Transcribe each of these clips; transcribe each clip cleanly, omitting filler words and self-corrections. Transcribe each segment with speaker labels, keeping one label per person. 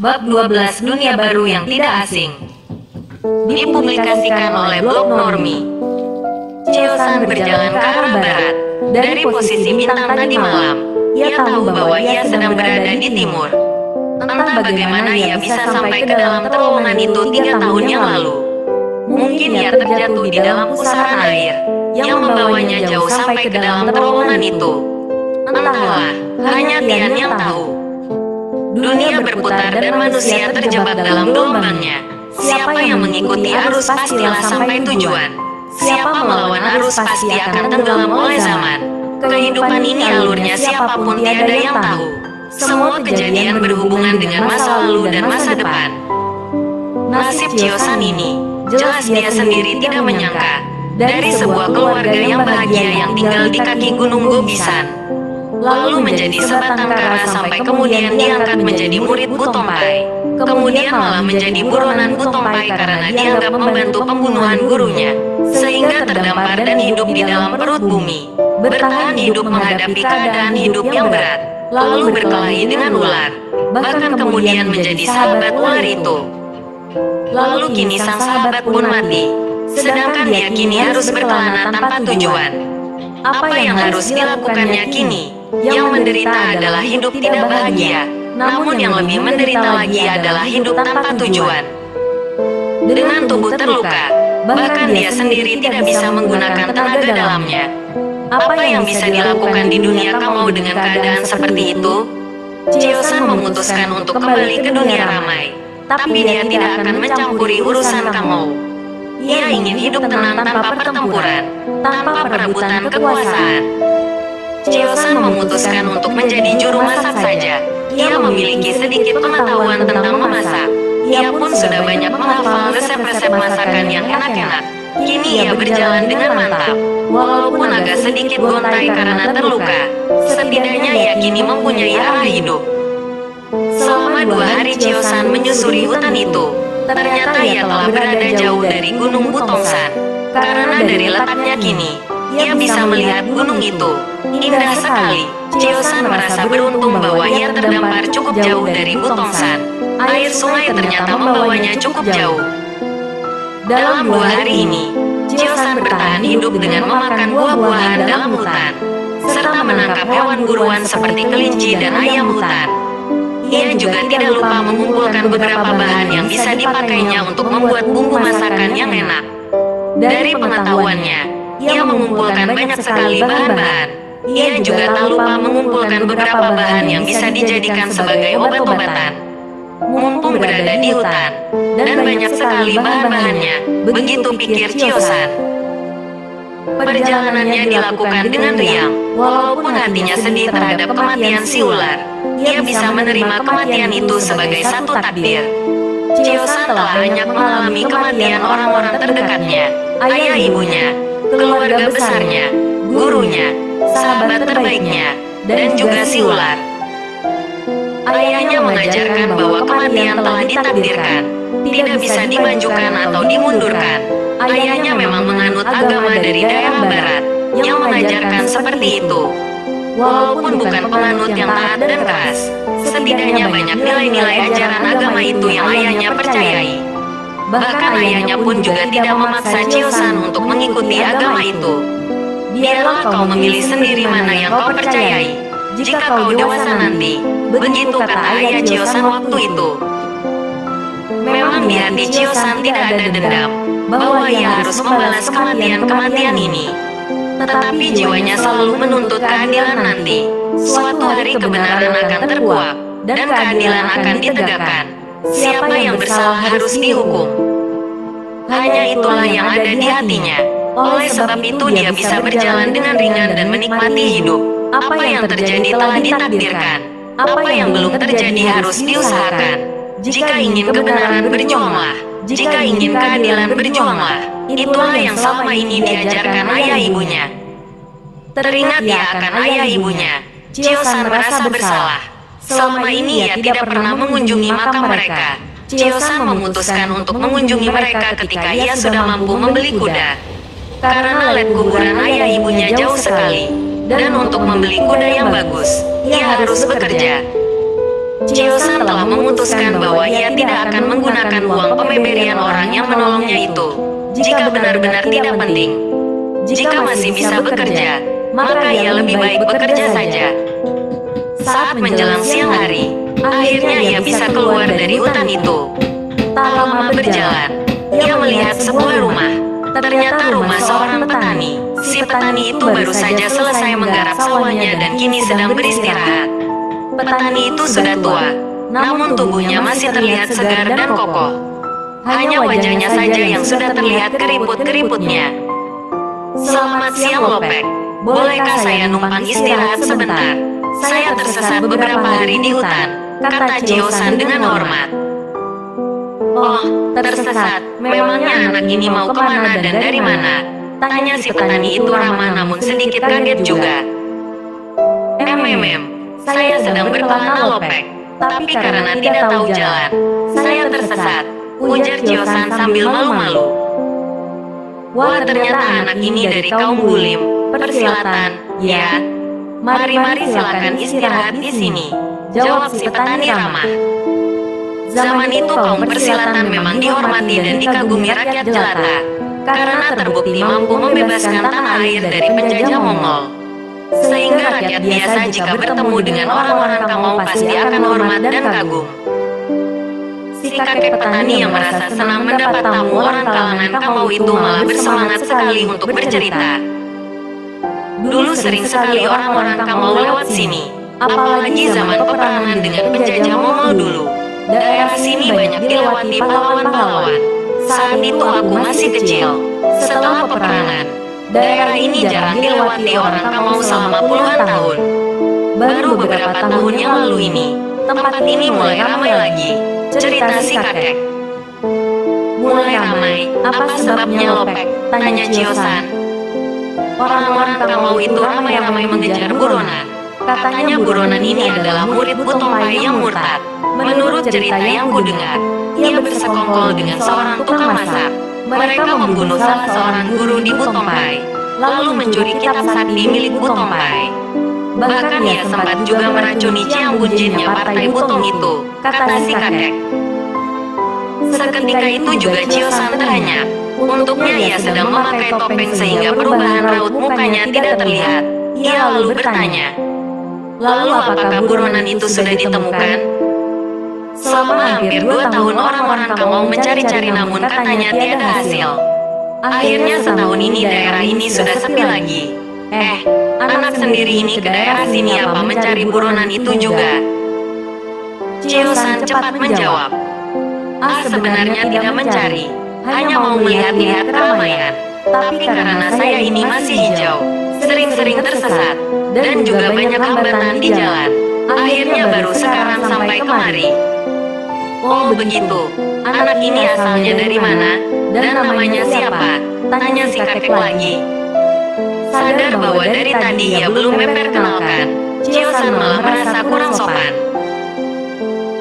Speaker 1: Bab 12 Dunia Baru yang Tidak Asing. Dipublikasikan oleh blog Normi. Cheo-san berjalan ke arah barat. Dari posisi bintang tadi malam, ia tahu bahwa ia sedang berada di timur. Entah bagaimana ia bisa sampai ke dalam terowongan itu 3 tahun yang lalu. Mungkin ia terjatuh di dalam pusaran air yang membawanya jauh sampai ke dalam terowongan itu. Entahlah, hanya Tian yang tahu. Dunia berputar dan manusia terjebak dalam gelombangnya. Siapa yang mengikuti arus pastilah sampai tujuan. Siapa melawan arus pasti akan tenggelam oleh zaman. Kehidupan ini alurnya siapapun tiada yang tahu. Semua kejadian berhubungan dengan masa lalu dan masa depan. Nasib Cheo-san ini, jelas dia sendiri tidak menyangka. Dari sebuah keluarga yang bahagia yang tinggal di kaki Gunung Gobisan, lalu menjadi sebatang kara sampai kemudian diangkat menjadi murid Butompai. Kemudian malah menjadi buronan Butompai karena dianggap membantu pembunuhan gurunya, sehingga terdampar dan hidup di dalam perut bumi, bertahan hidup menghadapi keadaan hidup yang berat, lalu berkelahi dengan ular, bahkan kemudian menjadi sahabat ular itu. Lalu kini sang sahabat pun mati, sedangkan dia kini harus berkelana tanpa tujuan. Apa yang harus dilakukannya kini? Yang menderita adalah hidup tidak bahagia, namun yang lebih menderita lagi adalah hidup tanpa tujuan. Dengan tubuh terluka, bahkan dia sendiri tidak bisa menggunakan tenaga dalamnya. Apa yang bisa dilakukan di dunia Kamau dengan keadaan seperti itu? Cheo-san memutuskan untuk kembali ke dunia ramai, tapi dia tidak akan mencampuri urusan Kamau. Ia ingin hidup tenang tanpa pertempuran, tanpa perebutan kekuasaan. Cheo-san memutuskan untuk menjadi juru masak saja. Ia memiliki sedikit pengetahuan tentang memasak. Ia pun sudah banyak menghafal resep-resep masakan yang enak-enak. Kini ia berjalan dengan mantap, walaupun agak sedikit gontai karena terluka. Setidaknya ia kini mempunyai arah hidup. Selama 2 hari Cheo-san menyusuri hutan itu, ternyata ia telah berada jauh dari Gunung Butongsan. Karena dari letaknya kini, ia bisa melihat gunung itu. Indah sekali. Cheo-san merasa beruntung bahwa ia terdampar cukup jauh dari Butongsan. Air sungai ternyata membawanya cukup jauh. Dalam 2 hari ini, Cheo-san bertahan hidup dengan memakan buah-buahan dalam hutan, serta menangkap hewan buruan seperti kelinci dan ayam hutan. Ia juga tidak lupa mengumpulkan beberapa bahan yang bisa dipakainya untuk membuat bumbu masakan yang enak. Dari pengetahuannya, ia mengumpulkan banyak sekali bahan-bahan. Ia juga tak lupa mengumpulkan beberapa bahan yang bisa dijadikan sebagai obat-obatan. Mumpung berada di hutan, dan banyak sekali bahan-bahannya, begitu pikir Cheo-san. Perjalanannya dilakukan dengan riang, walaupun hatinya sedih terhadap kematian si ular. Ia bisa menerima kematian itu sebagai satu takdir. Cheo-san telah banyak mengalami kematian orang-orang terdekatnya, ayah ibunya, keluarga besarnya, gurunya, sahabat terbaiknya, dan juga si ular. Ayahnya mengajarkan bahwa kematian telah ditakdirkan, tidak bisa dimajukan atau dimundurkan. Ayahnya memang menganut agama dari daerah barat, yang mengajarkan seperti itu. Walaupun bukan penganut yang taat dan keras, setidaknya banyak nilai-nilai ajaran agama itu yang ayahnya percayai. Bahkan ayahnya pun juga tidak memaksa Cheo-san untuk mengikuti agama itu. Biarlah kau memilih sendiri mana yang kau percayai. Jika kau dewasa nanti, begitu kata ayah Cheo-san waktu itu. Memang di hati Cheo-san tidak ada dendam, bahwa ia harus membalas kematian-kematian ini. Tetapi jiwanya selalu menuntut keadilan nanti. Suatu hari kebenaran akan terkuak, dan keadilan akan ditegakkan. Siapa yang bersalah harus dihukum. Hanya itulah yang ada di hatinya. Oleh sebab itu dia bisa berjalan dengan ringan dan menikmati hidup. Apa yang terjadi telah ditakdirkan. Apa yang belum terjadi harus diusahakan. Jika ingin kebenaran, berjuanglah. Jika ingin keadilan, berjuanglah. Itulah yang selama ini diajarkan ayah ibunya. Teringat dia akan ayah ibunya, Cheo-san merasa bersalah. Selama ini ia tidak pernah mengunjungi makam mereka. Cheo-san memutuskan untuk mengunjungi mereka ketika ia sudah mampu membeli kuda. Karena let kuburan ayah ibunya jauh sekali, dan untuk membeli kuda yang bagus, ia harus bekerja. Chiosan telah memutuskan bahwa ia tidak akan menggunakan uang pemberian orang yang menolongnya itu jika benar-benar tidak penting. Jika masih bisa bekerja, maka ia lebih baik bekerja saja. Saat menjelang siang hari, akhirnya ia bisa keluar dari hutan itu. Tak lama berjalan, ia melihat sebuah rumah. Ternyata rumah seorang petani. Si petani itu baru saja selesai menggarap sawahnya dan kini sedang beristirahat. Petani itu sudah tua, namun tubuhnya masih terlihat segar dan kokoh. Hanya wajahnya saja yang sudah terlihat keriput-keriputnya. "Selamat siang, Lopek. Bolehkah saya numpang istirahat sebentar? Saya tersesat beberapa hari di hutan," kata Chiosan dengan hormat. "Oh, tersesat. Memangnya anak ini mau kemana dan dari mana?" tanya si petani itu ramah namun sedikit kaget juga. Saya sedang berkelana, Lopek. Tapi karena tidak tahu jalan, saya tersesat," ujar Chiosan sambil malu-malu. "Wah, ternyata anak ini dari kaum Bulim. Persilatan, ya. Mari silakan istirahat di sini," jawab si petani ramah. Zaman itu kaum persilatan memang dihormati dan dikagumi rakyat jelata, karena terbukti mampu membebaskan tanah air dari penjajah Mongol. Sehingga rakyat biasa jika bertemu dengan orang-orang Kamau pasti akan hormat dan kagum. Si kakek petani yang merasa senang mendapat tamu orang kalangan Kamau itu malah bersemangat sekali untuk bercerita. "Dulu sering sekali orang-orang Kamau lewat sini, apalagi zaman peperangan dengan penjajah Mongol dulu. Daerah sini banyak dilewati pahlawan-pahlawan. Saat itu aku masih kecil. Setelah peperangan, daerah ini jarang dilewati orang Kamau selama puluhan tahun. Baru beberapa tahun yang lalu ini, tempat ini mulai ramai lagi," cerita si kakek. "Mulai ramai? Apa sebabnya, Lopek?" tanya Chiosan. "Orang-orang Kamau itu ramai-ramai mengejar buronan. Katanya buronan ini adalah murid Butompai yang murtad. Menurut cerita yang kudengar, ia bersekongkol dengan seorang tukang masak. Mereka membunuh salah seorang guru di Butompai, lalu mencuri kitab sakti milik Butompai. Bahkan ia sempat juga meracuni Ciang Bunjinnya partai Butong itu," kata si kakek. Seketika itu juga Chiosan terhenyak. Untuknya ia sedang memakai topeng sehingga perubahan raut mukanya tidak terlihat. Ia lalu bertanya, "Lalu apakah buronan itu sudah ditemukan?" "Selama hampir 2 tahun orang-orang Kamau mencari-cari namun katanya tiada hasil. Akhirnya setahun ini daerah ini sudah sepi lagi. Anak sendiri ini ke daerah sini apa mencari buronan itu juga?" Chiosan cepat menjawab, "Sebenarnya tidak mencari, hanya mau melihat-lihat keramaian. Tapi karena saya ini masih hijau, sering-sering tersesat, dan juga banyak hambatan di jalan, akhirnya baru sekarang sampai kemari." "Oh begitu, anak ini asalnya dari mana? Dan namanya siapa?" tanya si kakek lagi. Sadar bahwa dari tadi ia belum memperkenalkan, Chiosan malah merasa kurang sopan.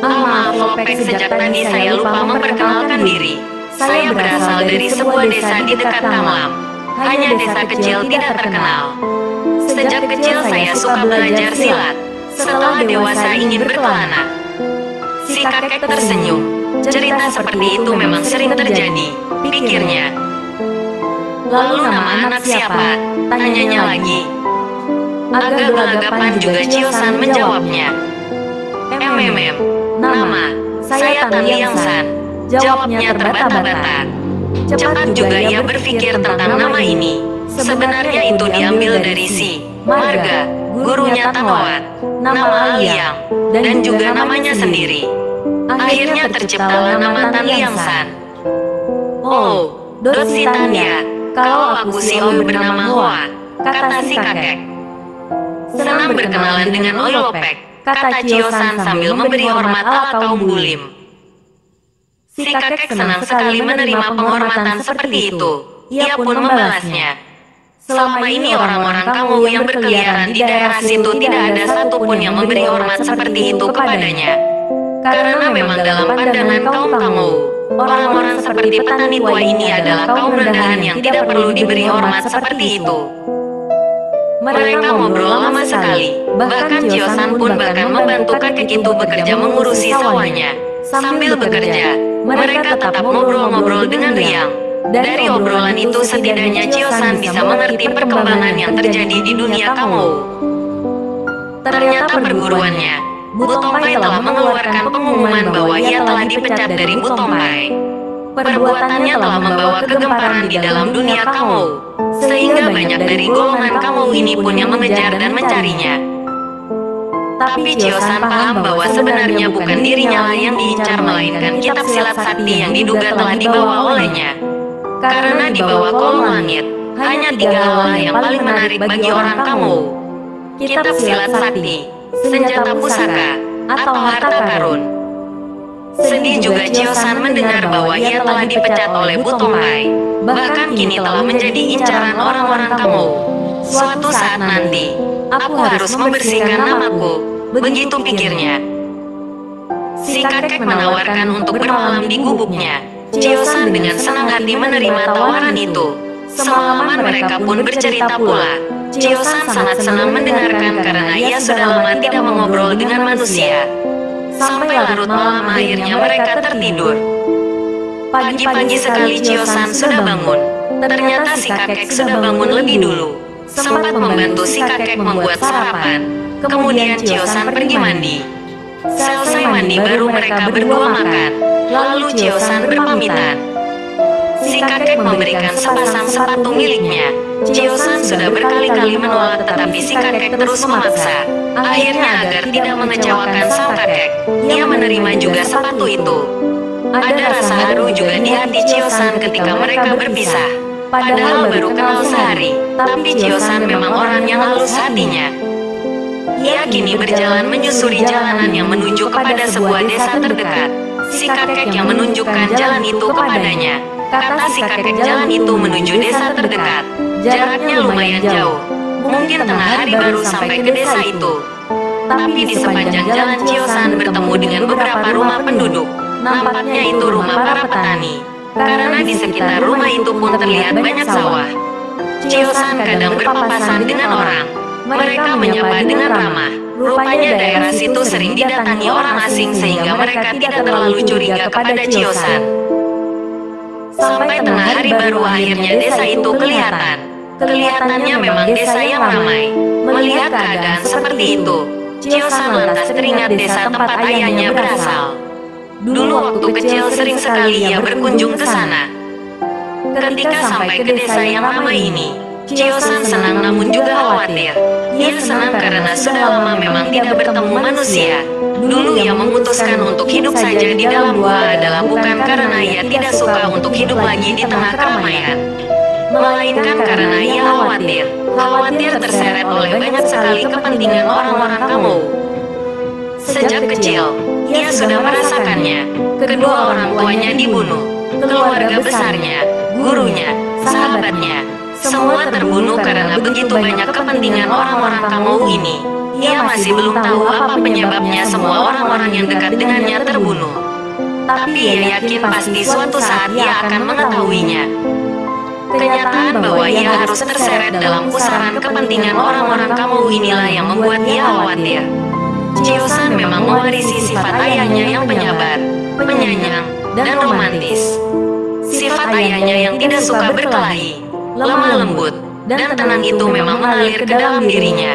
Speaker 1: Maaf Lopek, sejak tadi saya lupa memperkenalkan diri. Saya berasal dari sebuah desa di dekat Tamlam. Hanya desa kecil tidak terkenal. Sejak kecil saya suka belajar silat. Setelah dewasa ingin berkelana." Si kakek tersenyum. Cerita seperti itu memang sering terjadi, pikirnya. "Lalu nama anak siapa?" tanyanya lagi. Agak gelagapan juga Chiosan menjawabnya. Nama, saya Tan Liangsan," jawabnya terbata-bata. Cepat juga ia berpikir tentang nama ini. Sebenarnya itu diambil dari si Marga, gurunya Tan Hoat, nama Liang, dan juga namanya sendiri. Akhirnya terciptalah nama Tan Liangsan. "Oh, Dot si Tan ya, kalau aku si Oi bernama Hoa," kata si kakek. "Senang berkenalan dengan Oi Lopek," kata Chiosan sambil memberi hormat ala kaum Bulim. Si kakek senang sekali menerima penghormatan seperti itu. Ia pun membalasnya. Selama ini orang-orang Kamau yang berkeliaran di daerah situ tidak ada satupun yang memberi hormat seperti itu kepadanya. Karena memang dalam pandangan kaum Kamau, orang-orang seperti petani tua ini adalah kaum rendahan yang tidak perlu diberi hormat seperti itu. Mereka ngobrol lama sekali. Bahkan Chiosan pun bahkan membantu kakek itu bekerja mengurusi sawahnya. Sambil bekerja, mereka tetap ngobrol-ngobrol dengan riang. Dari obrolan itu setidaknya Chiosan bisa mengerti perkembangan yang terjadi di dunia Kamou. Ternyata perburuannya, Butompai telah mengeluarkan pengumuman bahwa ia telah dipecat dari Butompai. Perbuatannya telah membawa kegemparan di dalam dunia Kamou, sehingga banyak dari golongan Kamou ini pun yang mengejar dan mencarinya. Tapi Chiosan paham bahwa sebenarnya bukan dirinya lah yang diincar, melainkan kitab silat sakti yang diduga telah dibawa olehnya. Karena di bawah kolong langit, hanya 3 hal yang paling menarik bagi orang Kamou: kitab silat sakti, senjata pusaka, atau harta karun. Sedih juga Chiosan mendengar bahwa ia telah dipecat oleh Butompai, bahkan kini telah menjadi incaran orang-orang Kamou. Suatu saat nanti, aku harus membersihkan namaku, begitu pikirnya. Si kakek menawarkan untuk bermalam di gubuknya. Chiosan dengan senang hati menerima tawaran itu. Semalaman mereka pun bercerita pula. Chiosan sangat senang mendengarkan karena ia sudah lama tidak mengobrol dengan manusia. Sampai larut malam akhirnya mereka tertidur. Pagi-pagi sekali Chiosan sudah bangun. Ternyata si kakek sudah bangun lebih dulu. Sempat membantu si kakek membuat sarapan. Kemudian Chiosan pergi mandi. Selesai mandi baru mereka berdua makan. Lalu Chiosan berpamitan. Si kakek memberikan sepasang sepatu miliknya. Chiosan sudah berkali-kali menolak, tetapi si kakek terus memaksa. Akhirnya agar tidak mengecewakan sang kakek, ia menerima juga sepatu itu. Ada rasa haru juga di hati Chiosan ketika mereka berpisah. Padahal baru kenal sehari, tapi Chiosan memang orang yang halus hatinya. Ia kini berjalan menyusuri jalanan yang menuju kepada sebuah desa terdekat. Si kakek yang menunjukkan jalan itu kepadanya. Kata si kakek, jalan itu menuju desa terdekat. Jaraknya lumayan jauh. Mungkin tengah hari baru sampai ke desa itu. Tapi di sepanjang jalan Chiosan bertemu dengan beberapa rumah penduduk. Nampaknya itu rumah para petani. Karena di sekitar rumah itu pun terlihat banyak sawah. Chiosan kadang berpapasan dengan orang. Mereka menyapa dengan ramah. Rupanya daerah situ sering didatangi orang asing sehingga mereka tidak terlalu curiga kepada Chiosan. Sampai tengah hari baru akhirnya desa itu kelihatan. Kelihatannya memang desa yang ramai. Melihat keadaan seperti itu, Chiosan lantas teringat desa tempat ayahnya berasal. Dulu waktu kecil sering sekali ia berkunjung ke sana. Ketika sampai ke desa yang ramai ini, Chiosan senang namun juga khawatir. Ia senang karena sudah lama memang tidak bertemu manusia. Dulu ia memutuskan untuk hidup saja di dalam gua adalah bukan karena ia tidak suka untuk hidup lagi di tengah keramaian, melainkan karena ia khawatir terseret oleh banyak sekali kepentingan orang-orang Kamou. Sejak kecil, ia sudah merasakannya. Kedua orang tuanya dibunuh, keluarga besarnya, gurunya, sahabatnya, semua terbunuh karena begitu banyak kepentingan orang-orang Kamou ini. Ia masih belum tahu apa penyebabnya semua orang-orang yang dekat dengannya terbunuh. Tapi ia yakin pasti suatu saat ia akan mengetahuinya. Kenyataan bahwa ia harus terseret dalam pusaran kepentingan orang-orang Kamou inilah yang membuat ia khawatir. Chiosan memang mewarisi sifat ayahnya yang penyabar, penyayang, dan romantis. Sifat ayahnya yang tidak suka berkelahi, lemah lembut, dan tenang itu memang mengalir ke dalam dirinya.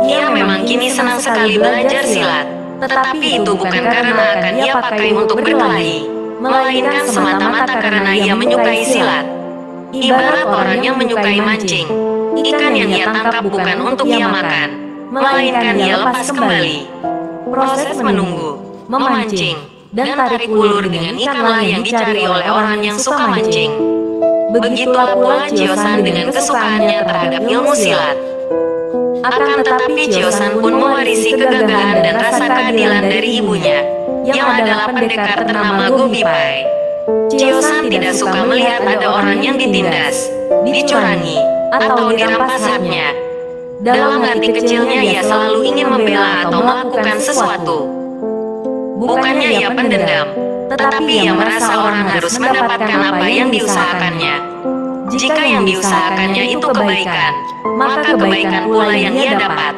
Speaker 1: Ia memang kini senang sekali belajar silat, tetapi itu bukan karena akan ia pakai untuk berkelahi, melainkan semata-mata karena ia menyukai silat. Ibarat orang yang menyukai mancing, ikan yang ia tangkap bukan untuk ia makan, melainkan ia lepas kembali. Proses menunggu, memancing, dan tarik ulur dengan ikanlah yang dicari oleh orang yang suka mancing. Begitulah pula Chiosan dengan kesukaannya terhadap ilmu silat. Akan tetapi Chiosan pun mewarisi kegagahan dan rasa keadilan dari ibunya, yang adalah pendekar ternama Gobi Pai. Chiosan tidak suka melihat ada orang yang ditindas, dicurangi, atau dirampas haknya. Dalam hati kecilnya ia selalu ingin membela atau melakukan sesuatu. Bukannya ia pendendam, tetapi ia merasa orang harus mendapatkan apa yang diusahakannya. Jika yang diusahakannya itu kebaikan, maka kebaikan pula yang ia dapat.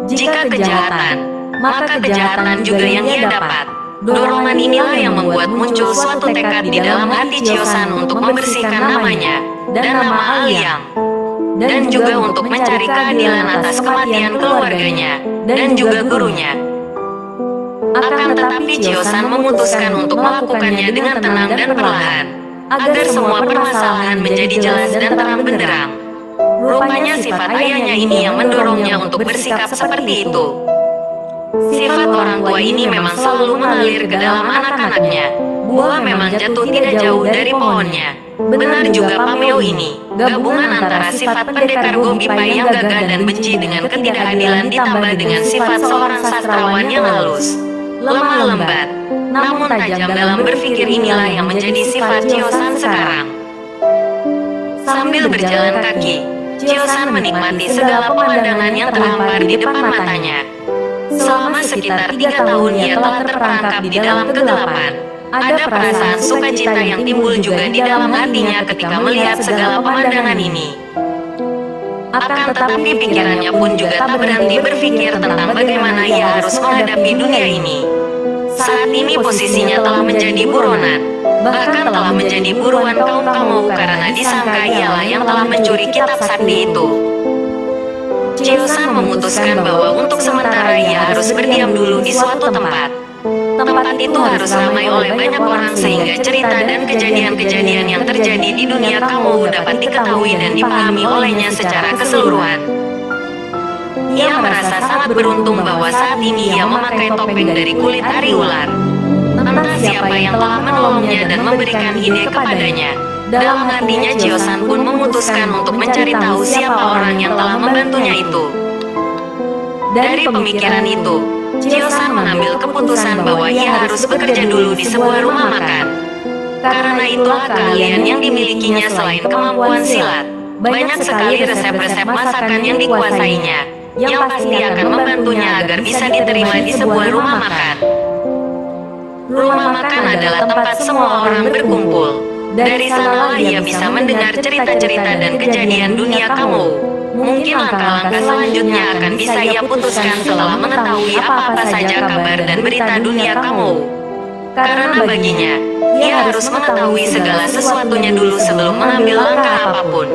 Speaker 1: Jika kejahatan, maka kejahatan juga yang ia dapat. Dorongan inilah yang membuat muncul suatu tekad di dalam hati Chiosan untuk membersihkan namanya dan nama Aliang, dan juga untuk mencari keadilan atas kematian keluarganya dan juga gurunya. Akan tetapi Chiosan memutuskan untuk melakukannya dengan tenang dan perlahan, agar semua permasalahan menjadi jelas dan terang benderang. Rupanya sifat ayahnya ini yang mendorongnya untuk bersikap seperti itu. Sifat orang tua ini memang selalu mengalir ke dalam anak-anaknya. Buah memang jatuh tidak jauh dari pohonnya. Benar juga Pameo ini, gabungan antara sifat pendekar Gobipai yang gagah dan benci dengan ketidakadilan ditambah dengan sifat seorang sastrawan yang halus, lemah lembat, namun tajam dalam berpikir inilah yang menjadi sifat Chiosan sekarang. Sambil berjalan kaki, Chiosan menikmati segala pemandangan yang terhampar di depan matanya. Selama sekitar 3 tahun ia telah terperangkap di dalam kegelapan. Ada perasaan sukacita yang timbul juga di dalam hatinya ketika melihat segala pemandangan ini. Akan tetapi pikirannya pun juga tak berhenti berpikir tentang bagaimana ia harus menghadapi dunia ini. Saat ini posisinya telah menjadi buronan, bahkan telah menjadi buruan kaum Kamou karena disangka ialah yang telah mencuri kitab sakti itu. Chiosan memutuskan bahwa untuk sementara ia harus berdiam dulu di suatu tempat. Tempat itu harus ramai oleh banyak orang sehingga cerita dan kejadian-kejadian yang terjadi di dunia Kamou dapat diketahui dan dipahami olehnya secara keseluruhan. Ia merasa sangat beruntung bahwa saat ini ia memakai topeng dari kulit ari ular. Entah siapa yang telah menolongnya dan memberikan ide kepadanya. Dalam hatinya Chiosan pun memutuskan untuk mencari tahu siapa orang yang telah membantunya itu. Dari pemikiran itu, Chiosan mengambil keputusan bahwa ia harus bekerja dulu di sebuah rumah makan. Karena itulah keahlian yang dimilikinya selain kemampuan silat. Banyak sekali resep-resep masakan yang dikuasainya, yang pasti akan membantunya agar bisa diterima di sebuah rumah makan. Rumah makan adalah tempat semua orang berkumpul. Dari sanalah ia bisa mendengar cerita-cerita dan kejadian dunia Kamou. Mungkin langkah-langkah selanjutnya akan bisa ia putuskan setelah mengetahui apa-apa saja kabar dan berita dunia Kamou. Karena baginya, ia harus mengetahui segala sesuatunya dulu sebelum mengambil langkah apapun.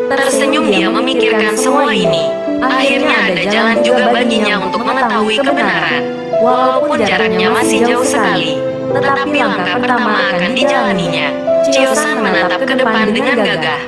Speaker 1: Tersenyum dia memikirkan semua ini. Akhirnya ada jalan juga baginya untuk mengetahui kebenaran. Walaupun jaraknya masih jauh sekali, tetapi langkah pertama akan dijalaninya. Chiosan menatap ke depan dengan gagah.